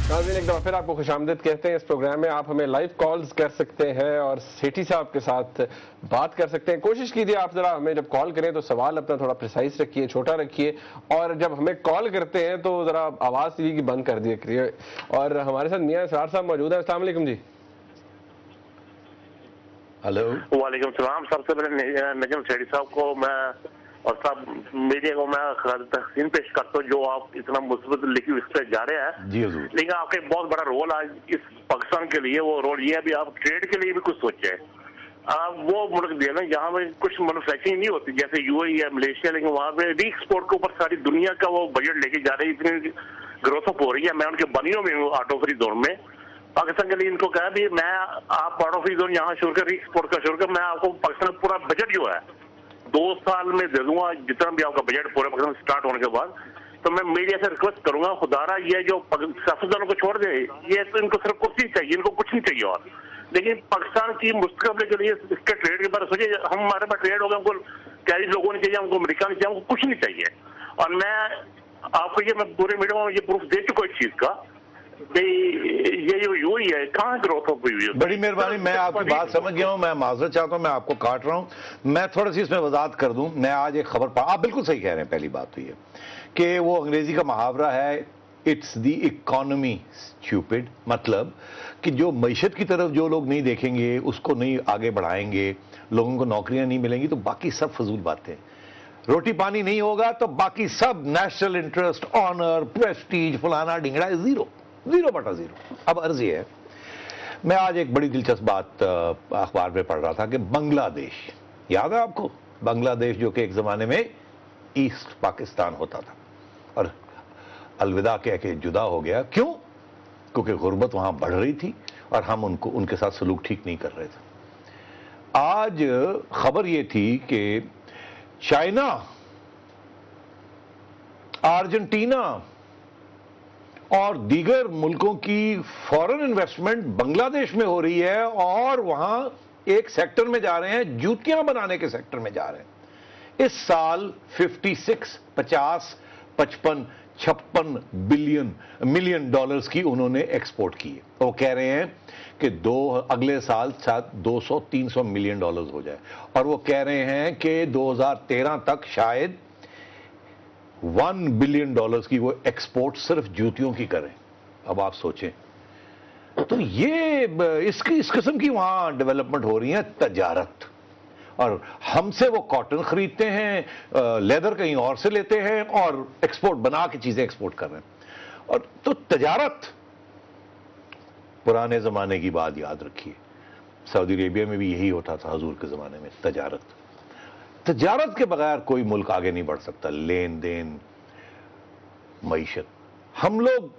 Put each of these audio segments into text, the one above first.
नाज़रीन, एक दफ़ा फिर आपको खुशामदीद कहते हैं। इस प्रोग्राम में आप हमें लाइव कॉल्स कर सकते हैं और सेठी साहब के साथ बात कर सकते हैं। कोशिश कीजिए आप ज़रा हमें जब कॉल करें तो सवाल अपना थोड़ा प्रिसाइज रखिए, छोटा रखिए, और जब हमें कॉल करते हैं तो ज़रा आवाज़ टीवी की बंद कर दिया करिए। और हमारे साथ मियां इसरार साहब मौजूद हैं। अस्सलाम वालेकुम जी। हेलो। वालेकुम सलाम। सबसे पहले नजम सेठी साहब को मैं और सब मीडिया को मैं तहसीन पेश करता हूँ जो आप इतना मुस्बत लिखी उस पर जा रहे हैं जी हुजूर। लेकिन आपका एक बहुत बड़ा रोल आज इस पाकिस्तान के लिए, वो रोल ये है भी आप ट्रेड के लिए भी कुछ सोचे। आप वो मुल्क दिया ना जहाँ पे कुछ मैन्युफैक्चरिंग नहीं होती, जैसे यूएई या मलेशिया, लेकिन वहाँ पे री एक्सपोर्ट के ऊपर सारी दुनिया का वो बजट लेके जा रही है। इतनी ग्रोथ अप हो रही है। मैं उनके बनियों में हूँ ऑटो फ्री जोन में। पाकिस्तान के लिए इनको कहा भी मैं आप ऑटो फ्री जोन यहाँ शुरू कर, री एक्सपोर्ट का शुरू कर, मैं आपको पाकिस्तान का पूरा बजट जो है 2 साल में दे दूंगा, जितना भी आपका बजट पूरे पाकिस्तान स्टार्ट होने के बाद। तो मैं मीडिया से रिक्वेस्ट करूंगा, खुदारा ये जो सियासतदानों को छोड़ दे, ये तो इनको सिर्फ कुर्सी चाहिए, इनको कुछ नहीं चाहिए और। लेकिन पाकिस्तान की मुस्तकबिल के लिए इसके ट्रेड के बारे में सोचिए। हम हमारे पास ट्रेड होगा, हमको कैरिज लोगों नहीं चाहिए, हमको अमेरिका नहीं चाहिए, हमको कुछ नहीं चाहिए। और मैं आपको ये मैं पूरे मीडिया में ये प्रूफ दे चुका इस चीज का, ये जो ही है कहाँ ग्रोथ हुई है। बड़ी मेहरबानी, मैं आपकी बात समझ गया हूँ। मैं माजरत चाहता हूँ, मैं आपको काट रहा हूँ। मैं थोड़ी सी इसमें वजाहत कर दूँ। मैं आज एक खबर आप बिल्कुल सही कह रहे हैं। पहली बात तो ये कि वो अंग्रेजी का मुहावरा है, इट्स द इकोनॉमी स्टूपिड, मतलब कि जो मईशत की तरफ जो लोग नहीं देखेंगे, उसको नहीं आगे बढ़ाएंगे, लोगों को नौकरियां नहीं मिलेंगी, तो बाकी सब फजूल बातें। रोटी पानी नहीं होगा तो बाकी सब नेशनल इंटरेस्ट, ऑनर, प्रेस्टीज, फलाना ढिंगड़ा, जीरो जीरो बटा जीरो। अब अर्ज ये है, मैं आज एक बड़ी दिलचस्प बात अखबार में पढ़ रहा था कि बांग्लादेश, याद है आपको बांग्लादेश, जो कि एक जमाने में ईस्ट पाकिस्तान होता था और अलविदा कह के जुदा हो गया। क्यों? क्योंकि गुर्बत वहां बढ़ रही थी और हम उनके साथ सलूक ठीक नहीं कर रहे थे। आज खबर यह थी कि चाइना, अर्जेंटीना और दीगर मुल्कों की फॉरेन इन्वेस्टमेंट बांग्लादेश में हो रही है और वहां एक सेक्टर में जा रहे हैं, जूतियां बनाने के सेक्टर में जा रहे हैं। इस साल 56, 50, 55, 56 मिलियन डॉलर्स की उन्होंने एक्सपोर्ट की है। वो कह रहे हैं कि अगले साल शायद 200-300 मिलियन डॉलर्स हो जाए, और वो कह रहे हैं कि 2013 तक शायद $1 बिलियन की वो एक्सपोर्ट सिर्फ जूतियों की करें। अब आप सोचें, तो ये इस किस्म की वहां डेवलपमेंट हो रही है, तजारत। और हमसे वो कॉटन खरीदते हैं, लेदर कहीं और से लेते हैं और एक्सपोर्ट बना के चीजें एक्सपोर्ट कर रहे हैं। और तो तजारत, पुराने जमाने की बात याद रखिए, सऊदी अरेबिया में भी यही होता था हजूर के जमाने में। तजारत के बगैर कोई मुल्क आगे नहीं बढ़ सकता। लेन देन, मईशत, हम लोग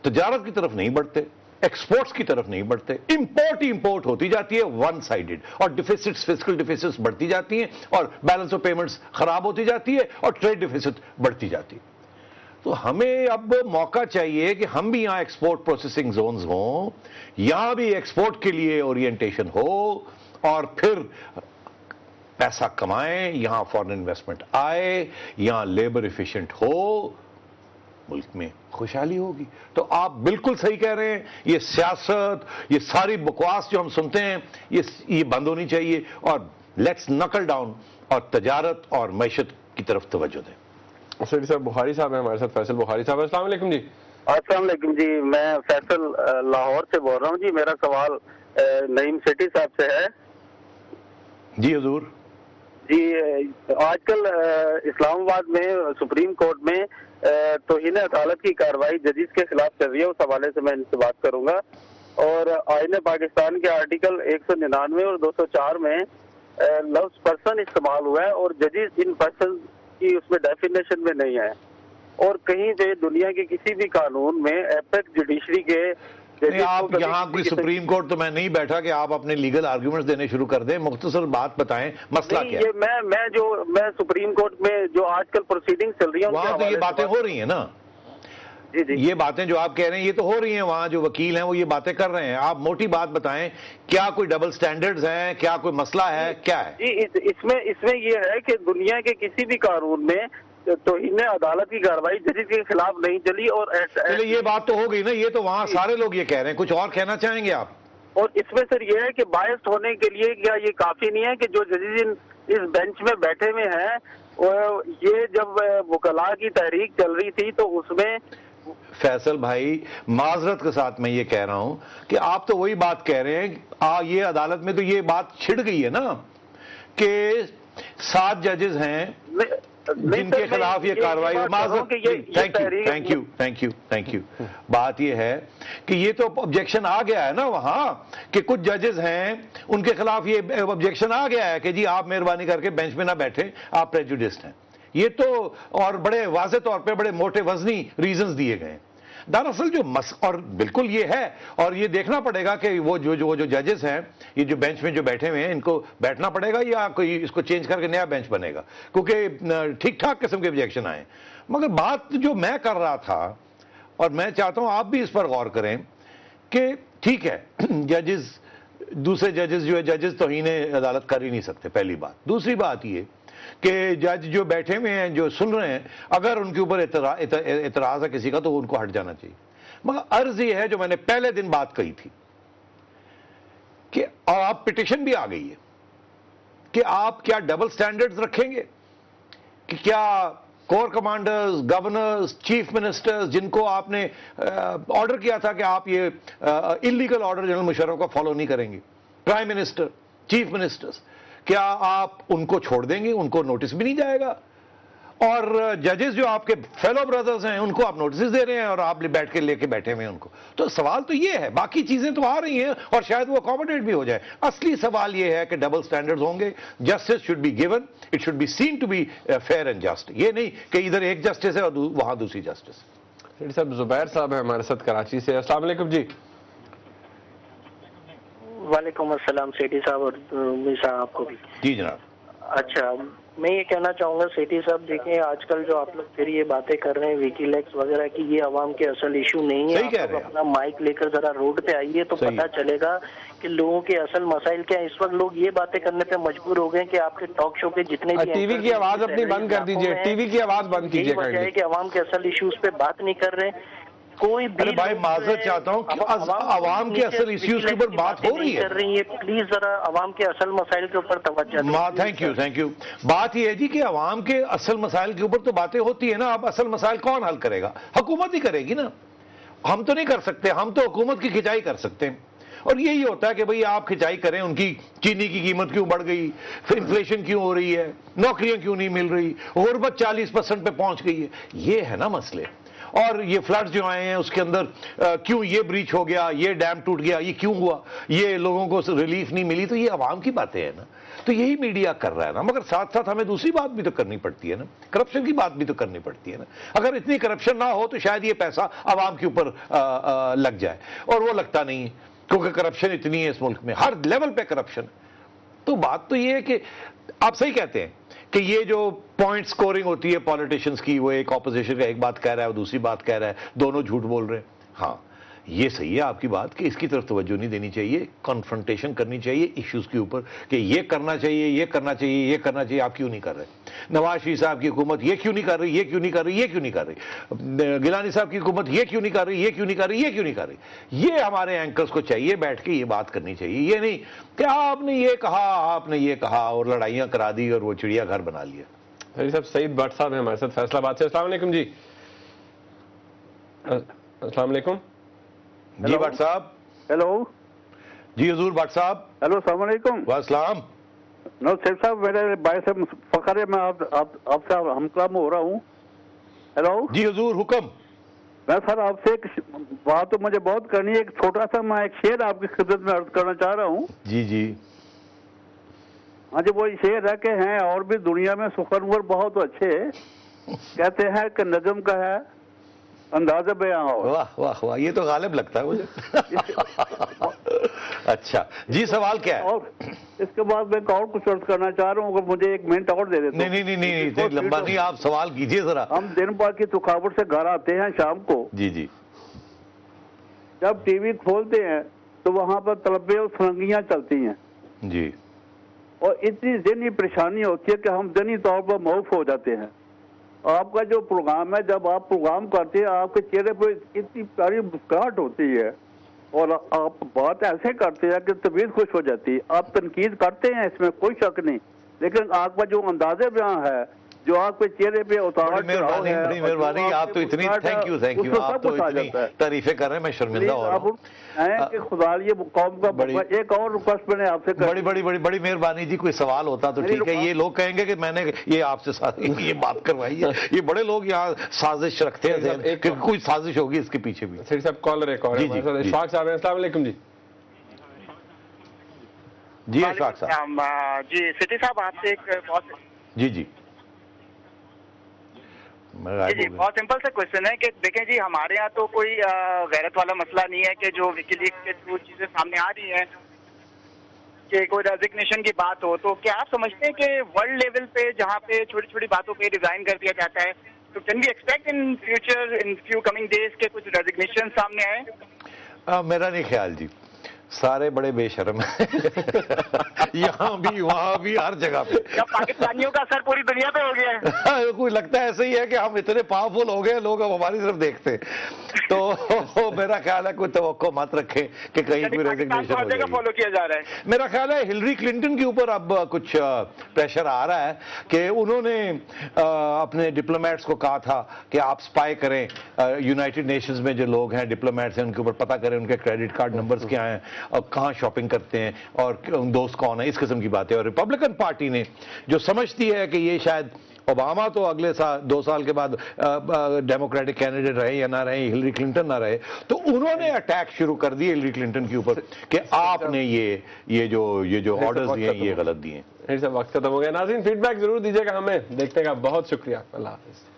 तजारत की तरफ नहीं बढ़ते, एक्सपोर्ट्स की तरफ नहीं बढ़ते, इंपोर्ट होती जाती है वन साइडेड, और डिफिसिट्स, फिस्कल डिफिसिट्स बढ़ती जाती हैं और बैलेंस ऑफ पेमेंट्स खराब होती जाती है और ट्रेड डिफिसिट बढ़ती जाती है। तो हमें अब मौका चाहिए कि हम भी यहां एक्सपोर्ट प्रोसेसिंग जोन्स हों, यहां भी एक्सपोर्ट के लिए ओरिएंटेशन हो और फिर पैसा कमाएं, यहां फॉरेन इन्वेस्टमेंट आए, यहां लेबर एफिशिएंट हो, मुल्क में खुशहाली होगी। तो आप बिल्कुल सही कह रहे हैं, ये सियासत, ये सारी बकवास जो हम सुनते हैं, ये बंद होनी चाहिए और लेट्स नकल डाउन और तजारत और मैशत की तरफ तवज्जो दें। सेठी साहब, बुखारी साहब हैं हमारे साथ, फैसल बुखारी साहब। अस्सलाम वालेकुम जी। अस्सलाम वालेकुम जी, मैं फैसल लाहौर से बोल रहा हूँ जी। मेरा सवाल नईम सेठी साहब से है। जी हुजूर। जी, आजकल इस्लामाबाद में सुप्रीम कोर्ट में तौहीन अदालत की कार्रवाई जजीज के खिलाफ चल रही है, उस हवाले से मैं इनसे बात करूंगा। और आईन पाकिस्तान के आर्टिकल 199 और 204 में लफ्ज पर्सन इस्तेमाल हुआ है और जजीज इन पर्सन की उसमें डेफिनेशन में नहीं है। और कहीं पे दुनिया के किसी भी कानून में एपेक्स जुडिशरी के आप यहाँ कोई सुप्रीम कोर्ट तो मैं नहीं बैठा कि आप अपने लीगल आर्ग्यूमेंट्स देने शुरू कर दें। मुख्तसर बात बताएं, मसला क्या है? मैं सुप्रीम कोर्ट में जो आजकल प्रोसीडिंग चल रही है वहां तो ये बातें हो रही हैं ना। जी जी, ये बातें जो आप कह रहे हैं ये तो हो रही हैं, वहां जो वकील हैं वो ये बातें कर रहे हैं। आप मोटी बात बताएं, क्या कोई डबल स्टैंडर्ड्स हैं, क्या कोई मसला है, क्या है? जी इसमें ये है कि दुनिया के किसी भी कानून में तौहीन अदालत की कार्रवाई जजीज के खिलाफ नहीं चली। और चलिए ये बात तो हो गई ना, ये तो वहाँ सारे लोग ये कह रहे हैं, कुछ और कहना चाहेंगे आप? और इसमें सर ये है कि बायस्ड होने के लिए क्या ये काफी नहीं है कि जो जजीज इस बेंच में बैठे हुए हैं, और ये जब वकला की तहरीक चल रही थी तो उसमें फैसल भाई माजरत के साथ मैं ये कह रहा हूं कि आप तो वही बात कह रहे हैं, ये अदालत में तो ये बात छिड़ गई है ना कि 7 जजेस हैं जिनके खिलाफ ये कार्रवाई। Thank you. बात ये है कि ये तो ऑब्जेक्शन आ गया है ना वहां कि कुछ जजेस हैं उनके खिलाफ ये ऑब्जेक्शन आ गया है कि जी आप मेहरबानी करके बेंच में ना बैठे, आप प्रेजुडिस्ड हैं। ये तो और बड़े वाज़े तौर पे बड़े मोटे वजनी रीजंस दिए गए। दरअसल जो और बिल्कुल ये है, और ये देखना पड़ेगा कि वो जो जजेस हैं, ये जो बेंच में जो बैठे हुए हैं, इनको बैठना पड़ेगा या कोई इसको चेंज करके नया बेंच बनेगा, क्योंकि ठीक ठाक किस्म के ऑब्जेक्शन आए। मगर बात जो मैं कर रहा था, और मैं चाहता हूं आप भी इस पर गौर करें कि ठीक है जजेस, दूसरे जजेस जो है जजेस तौहीन अदालत कर ही नहीं सकते, पहली बात। दूसरी बात ये कि जज जो बैठे हुए हैं, जो सुन रहे हैं, अगर उनके ऊपर एतराज है किसी का तो उनको हट जाना चाहिए। मगर अर्ज ये है जो मैंने पहले दिन बात कही थी कि, और आप पिटिशन भी आ गई है कि आप क्या डबल स्टैंडर्ड्स रखेंगे, कि क्या core commanders, governors, chief ministers, जिनको आपने ऑर्डर किया था कि आप ये इलीगल ऑर्डर जनरल मुशर्रफ का फॉलो नहीं करेंगे, प्राइम मिनिस्टर, चीफ मिनिस्टर्स, क्या आप उनको छोड़ देंगे? उनको नोटिस भी नहीं जाएगा। और जजेस जो आपके फेलो ब्रदर्स हैं उनको आप नोटिस दे रहे हैं और आप बैठ के लेके बैठे हुए हैं उनको। तो सवाल तो ये है, बाकी चीजें तो आ रही हैं और शायद वो अकोमोडेट भी हो जाए। असली सवाल ये है कि डबल स्टैंडर्ड्स होंगे, justice should be given, it should be seen to be fair and just. ये नहीं कि इधर एक जस्टिस है और वहां दूसरी जस्टिस। साहब जुबैर साहब है हमारे साथ कराची से। अस्सलाम वालेकुम जी। वालेकुम अस्सलाम सेठी साहब और मीसा आपको भी। जी जनाब। अच्छा, मैं ये कहना चाहूंगा सेठी साहब, देखें आजकल जो आप लोग फिर ये बातें कर रहे हैं विकीलेक्स वगैरह की, ये अवाम के असल इशू नहीं है। आप अपना माइक लेकर जरा रोड पे आइए तो पता चलेगा कि लोगों के असल मसाइल क्या है। इस वक्त लोग ये बातें करने पे मजबूर हो गए कि आपके टॉक शो के जितने भी टीवी की आवाज अपनी बंद कर दीजिए, टीवी की आवाज बंद कीजिए। वजह है कि अवाम के असल इशूज पे बात नहीं कर रहे। कोई भी भाई माजरत चाहता हूं कि अवाम के असल इश्यूज के ऊपर बात हो रही है, प्लीज जरा अवाम के असल मसाइल के ऊपर तवज्जो। Thank you. बात यह है जी कि अवाम के असल मसाइल के ऊपर तो बातें होती है ना। अब असल मसाइल कौन हल करेगा? हुकूमत ही करेगी ना, हम तो नहीं कर सकते। हम तो हुकूमत की खिंचाई कर सकते हैं, और यही होता है कि भाई आप खिंचाई करें, उनकी चीनी की कीमत क्यों बढ़ गई, फिर इन्फ्लेशन क्यों हो रही है, नौकरियां क्यों नहीं मिल रही, गुर्बत 40% पे पहुंच गई है। ये है ना मसले। और ये फ्लड्स जो आए हैं उसके अंदर क्यों ये ब्रीच हो गया, ये डैम टूट गया, ये क्यों हुआ, ये लोगों को रिलीफ नहीं मिली, तो ये अवाम की बातें हैं ना। तो यही मीडिया कर रहा है ना। मगर साथ साथ हमें दूसरी बात भी तो करनी पड़ती है ना, करप्शन की बात भी तो करनी पड़ती है ना। अगर इतनी करप्शन ना हो तो शायद ये पैसा अवाम के ऊपर लग जाए, और वो लगता नहीं है क्योंकि करप्शन इतनी है इस मुल्क में, हर लेवल पे करप्शन। तो बात तो ये है कि आप सही कहते हैं कि ये जो पॉइंट स्कोरिंग होती है पॉलिटिशियंस की, वो एक ऑपोजिशन का एक बात कह रहा है, वो दूसरी बात कह रहा है, दोनों झूठ बोल रहे हैं। हाँ, ये सही है आपकी बात कि इसकी तरफ तवज्जो नहीं देनी चाहिए, कॉन्फ्रंटेशन करनी चाहिए इश्यूज के ऊपर कि ये करना चाहिए, ये करना चाहिए, ये करना चाहिए, आप क्यों नहीं कर रहे। नवाज शरीफ साहब की हुकूमत ये क्यों नहीं कर रही, ये क्यों नहीं कर रही, ये क्यों नहीं कर रही। गिलानी साहब की हुकूमत ये क्यों नहीं कर रही, ये क्यों नहीं कर रही, ये क्यों नहीं कर रही। ये हमारे एंकर्स को चाहिए बैठ के ये बात करनी चाहिए। ये नहीं कि आपने ये कहा, आपने ये कहा और लड़ाइयां करा दी और वो चिड़िया घर बना लिया। साहब सईद भट्ट साहब है हमारे साथ फैसलाबाद से। अस्सलाम वालेकुम जी। अस्सलाम वालेकुम जी भट्ट साहब। हेलो जी हजूर भट्ट साहब। हेलो अस्सलाम वालेकुम। वालेकुम। नो सेठ साहब, मेरे भाई से फखर है, मैं आपसे हमकलाम हो रहा हूँ। हेलो जी हजूर, हुक्म। मैं सर आपसे एक बात तो मुझे बहुत करनी है, एक छोटा सा मैं एक शेर आपकी खिदमत में अर्ज करना चाह रहा हूँ। जी जी। हाँ जी, वो शेर है कि हैं और भी दुनिया में सुखनवर बहुत अच्छे, कहते हैं कि नजम का है अंदाज़ा बयां हो। वाह वाह वाह, ये तो गालिब लगता है मुझे। अच्छा जी, सवाल क्या है? और इसके बाद मैं और कुछ अर्ज करना चाह रहा हूँ, अगर मुझे 1 मिनट और दे देते। नहीं, लंबा नहीं, आप सवाल कीजिए जरा। हम दिन भर की थकावट से घर आते हैं शाम को, जी जी, जब टीवी खोलते हैं तो वहाँ पर तलबे और फरंगियाँ चलती हैं जी, और इतनी ज़हनी परेशानी होती है कि हम ज़हनी तौर पर मऊफ हो जाते हैं। आपका जो प्रोग्राम है, जब आप प्रोग्राम करते हैं आपके चेहरे पर इतनी प्यारी मुस्कुराहट होती है और आप बात ऐसे करते हैं कि तबीयत खुश हो जाती है। आप तनकीद करते हैं, इसमें कोई शक नहीं, लेकिन आपका जो अंदाजे बयां है, जो आपके चेहरे पे उतार बड़ी मेहरबानी, आप तो इतनी थैंक यू आप तो इतनी तारीफें कर रहे हैं, मैं शर्मिंदा हो रहा हूँ कि खुदा ये कौम का एक और रिक्वेस्ट मैंने आपसे बड़ी मेहरबानी जी। कोई सवाल होता तो ठीक है, ये लोग कहेंगे कि मैंने ये आपसे ये बात करवाई है, ये बड़े लोग यहाँ साजिश रखते हैं कि कोई साजिश होगी इसके पीछे भी। सेठी साहब कॉलर एक और इशफाक साहब, अस्सलाम वालेकुम जी। जी इशफाक साहब। जी सेठी साहब, आपसे एक जी बहुत सिंपल सा क्वेश्चन है कि देखें जी, हमारे यहाँ तो कोई गैरत वाला मसला नहीं है कि जो विकीलीक्स के थ्रू चीजें सामने आ रही हैं कि कोई रेजिग्नेशन की बात हो, तो क्या आप समझते हैं कि वर्ल्ड लेवल पे जहाँ पे छोटी छोटी बातों पे रिजाइन कर दिया जाता है, तो can we expect in future, in few coming days के कुछ रेजिग्नेशन सामने आए? मेरा नहीं ख्याल जी, सारे बड़े बेशर्म हैं यहाँ भी वहाँ भी हर जगह पे। क्या पाकिस्तानियों का असर पूरी दुनिया पे हो गया है? कोई लगता है ऐसे ही है कि हम इतने पावरफुल हो गए, लोग अब हमारी तरफ देखते हैं। तो मेरा ख्याल है कोई तवक्को मत रखें कि कहीं कोई रेजिग्नेशन हो जाएगी। फॉलो किया जा रहा है। मेरा ख्याल है हिलरी क्लिंटन के ऊपर अब कुछ प्रेशर आ रहा है कि उन्होंने अपने डिप्लोमेट्स को कहा था कि आप स्पाई करें, यूनाइटेड नेशंस में जो लोग हैं डिप्लोमेट्स हैं उनके ऊपर पता करें उनके क्रेडिट कार्ड नंबर्स क्या हैं और कहाँ शॉपिंग करते हैं और दोस्त कौन है, इस किस्म की बातें। और रिपब्लिकन पार्टी ने जो समझती है कि ये शायद ओबामा तो अगले साल 2 साल के बाद डेमोक्रेटिक कैंडिडेट रहे या ना रहे, हिलरी क्लिंटन ना रहे, तो उन्होंने अटैक शुरू कर दिए हिलरी क्लिंटन के ऊपर कि आपने ये जो ऑर्डर्स दिए ये गलत दिए। वक्त खत्म हो गया। नाज़रीन फीडबैक जरूर दीजिएगा हमें, देखते हैं। बहुत शुक्रिया, अल्लाह हाफिज।